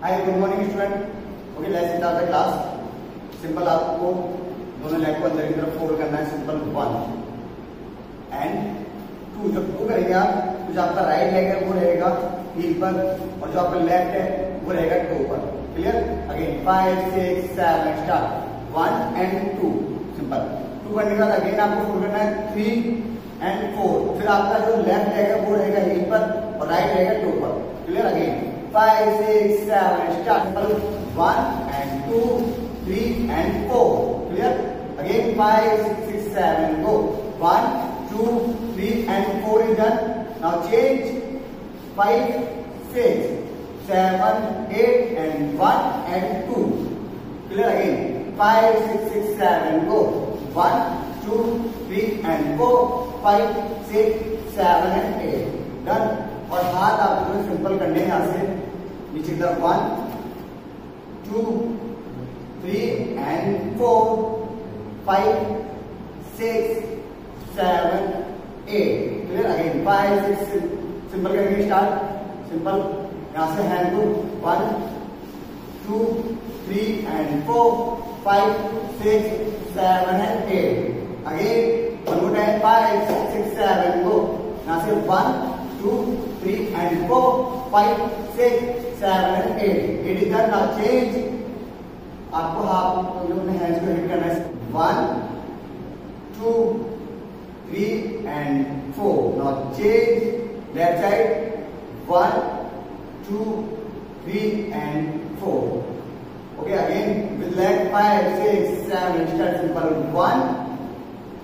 Hi good morning student. Okay let's start the class. Simple आपको दोनों leg को अंदर की तरफ फोल्ड करना है। Simple 1 and 2। जब 2 करेंगे आप तो जो आपका राइट लेग है वो रहेगा हील पर और जो आपका लेफ्ट है वो रहेगा टो पर। Clear? Again 5 6 7 start 1 and 2। Simple 2 करने के बाद अगेन आपको फोल्ड करना है 3 एंड 4। फिर आपका जो लेफ्ट लेग है वो रहेगा हील पर और राइट रहेगा टो पर। Clear? Again 5 6 7 start 1 and 2 3 and 4. Clear? Again 5 6 7 go 1 2 3 and 4 is done. Now change 5 6 7 8 and 1 and 2. Clear? Again 5 6 6 7 go 1 2 3 and 4 5 6 7 and 8 done. और हाथ आपको सिंपल करने हैं यहाँ से नीचे की तरफ 1 2 3 and 4 5 6 7 8. क्लियर? अगेन 5 6 सिंपल करेंगे स्टार्ट। सिंपल यहाँ से हैंड को 1 2 3 and 4 5 6 7 and 8. Again one more time 5 6 7 गो यहाँ से 1 2 3 and 4 5 6 7 and 8. It is done. Now change. आपको हाथ अपने हैंड्स को हिट करना है 1 2 3 and 4. Now change left side 1 2 3 and 4. Okay, again with leg 5 6 7 start simple 1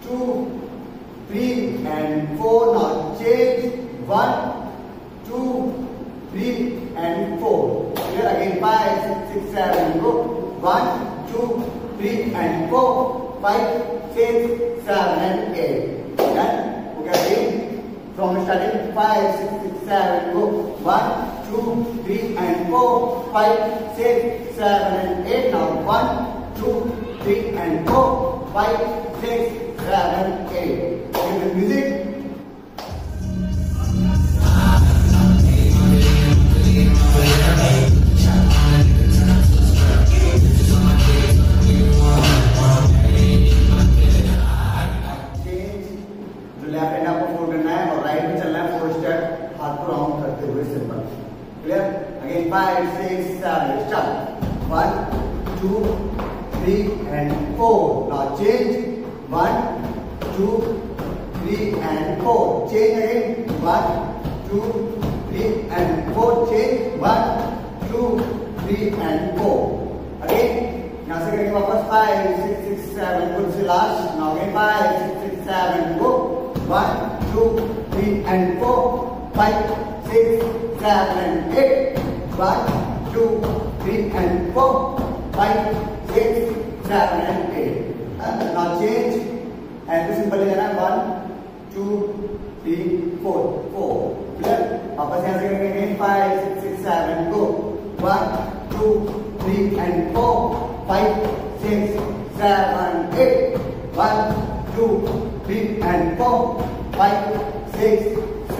2 3 and 4. Now change 1 2 3 and 4. Clear? Again 5 6 7 go 1 2 3 and 4 5 6 7 and 8. Done. Okay, again from starting 5 6 7 go 1 2 3 and 4 5 6 7 and 8. Now 1 2 3 and 4 5 6 7 8. Okay, the music. Clear? Again 5 6 7 start 1 2 3 and 4. Now change 1 2 3 and 4. Change again 1 2 3 and 4. Change 1 2 3 and 4. Again यहाँ से करेंगे वापस 5 6 6 7 go to last. Now again 5 6 6 7 go 1 2 3 and 4 5 6 7 and 8. 1 2 3 and 4 5 6 7 and 8. Now change and to simple है ना 1 2 3 4 4. Clear? वापस यहाँ से करेंगे 5 6 6 7 go 1 2 3 and 4 5 6 7 8. 1 2 3 and 4 5 6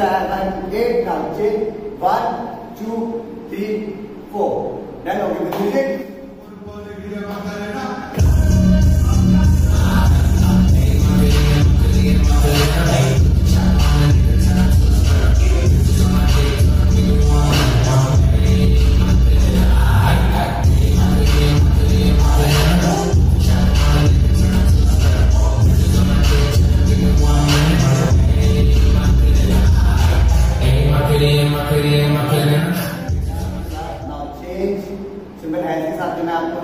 7 8. Now change 1 2 3 4. Then okay with music. Simple hand के साथ में आपको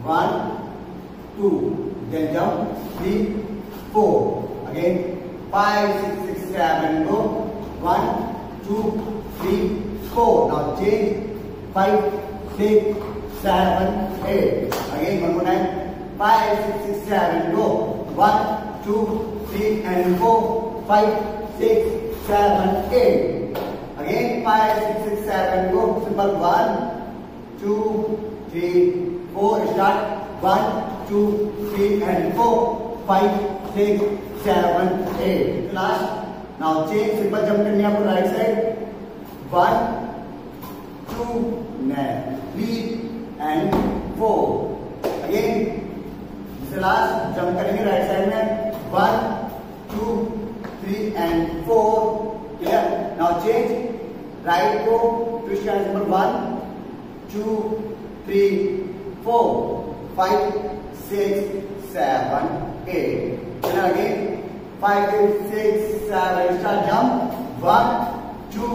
1 2 then jump 3 4. Again 5 6 6 7 go 1 2 3 4. Now change 5 6 7 8. Again one more time 5 6 6 7 go 1 2 3 and 4 5 6 7 8. Again 5 6 6 7 go simple 1 2 3 4 start 1 2 3 and 4 5 6 7 8. Last. Now change simple jump करनी है आपको right side 1 2 then 3 and 4. Again, this is last. Jump करेंगे right side में 1, 2, 3 and 4. Clear? Now change. Right को twist करना symbol 1, 2, 3, 4, 5, 6, 7, 8. Clear again? 5, 6, 7. Start jump. 1, 2,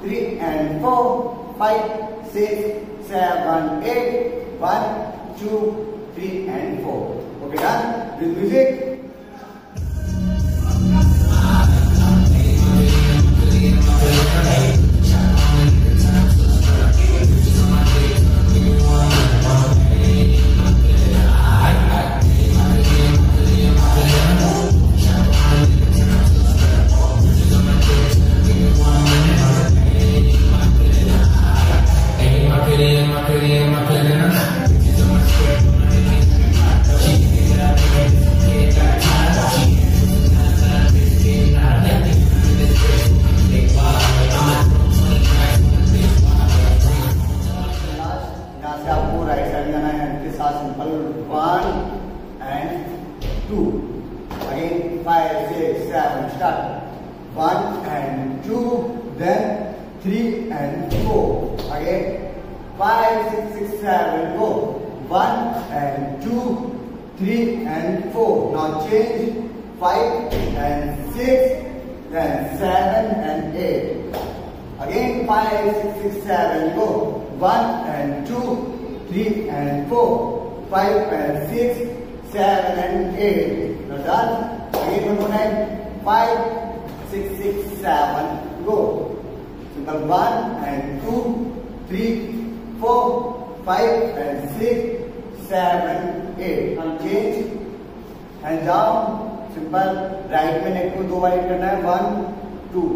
3 and 4. 5, 6, 7, 8. 1, 2, 3 and 4. Okay, done? With music. Again 5, 6, 7, start. 1 and 2, then 3 and 4. Again 5, 6, 7, go. 1 and 2, 3 and 4. Now change. 5 and 6, then 7 and 8. Again 5, 6, 7, go. 1 and 2, 3 and 4. 5 and 6, 7 and 8. Now done. Again one more time. 5, 6, 6, 7. Go. Simple 1 and 2, 3, 4, 5 and 6, 7, 8. Now change. Hands down. Simple. Right में neck को 2 बार करना है. 1, 2,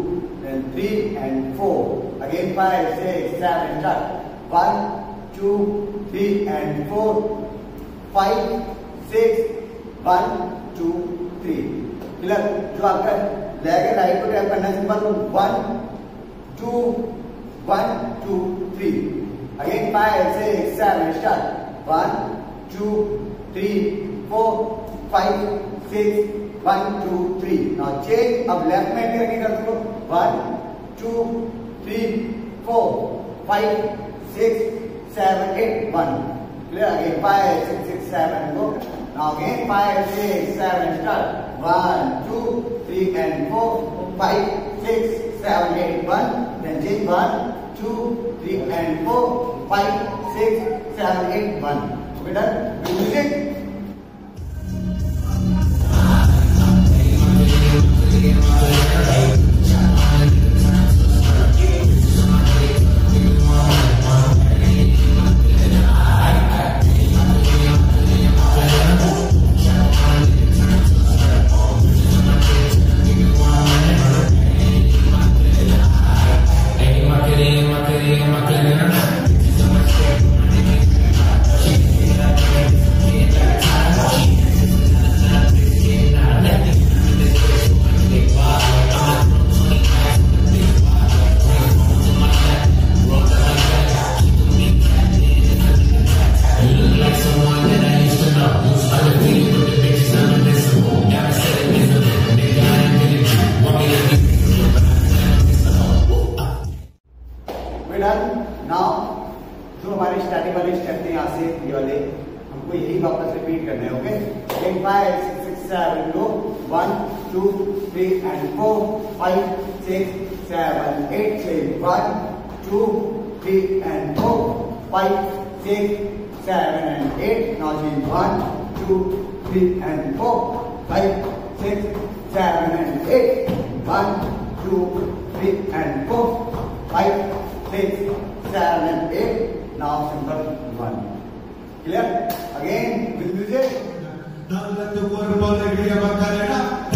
then 3 and 4. Again 5, 6, 7. Start. 1, 2, 3 and 4. 5, 6, 1, 2, 3. Clear? जो आपका leg है right को tap करना है simple 1, 2, 1, 2, 3. Again 5, 6, 7 start 1, 2, 3, 4, 5, 6, 1, 2, 3. Now change. अब लेफ्ट में करके कर दो 1, 2, 3, 4, 5, 6, 7, 8, 1. Clear? Again 5, 6, 6, 7 go. Now again 5, 6, 7 start. 1, 2, 3 and 4, 5, 6, 7, 8, 1. Then change 1, 2, 3 and 4, 5, 6, 7, 8, 1. Okay, done? Music. Now, जो हमारे स्टार्टिंग वाले स्टेप थे यहाँ से ये वाले हमको यही वापस रिपीट करने हैं. Okay. 5, 6, 7 go. 1, 2, 3 and 4, 5, 6, 7, 8. Say 1, 2, 3 and 4, 5, 6, 7 and 8. Now say 1, 2, 3 and 4, 5, 6, 7 and 8. 1, 2, 3 and 4, 5, 6, 7 and 8. Now simple 1. Clear? Again with music. Don't let the word about the idea about that.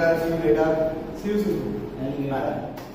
later. See you later. See you soon. Thank you. Bye.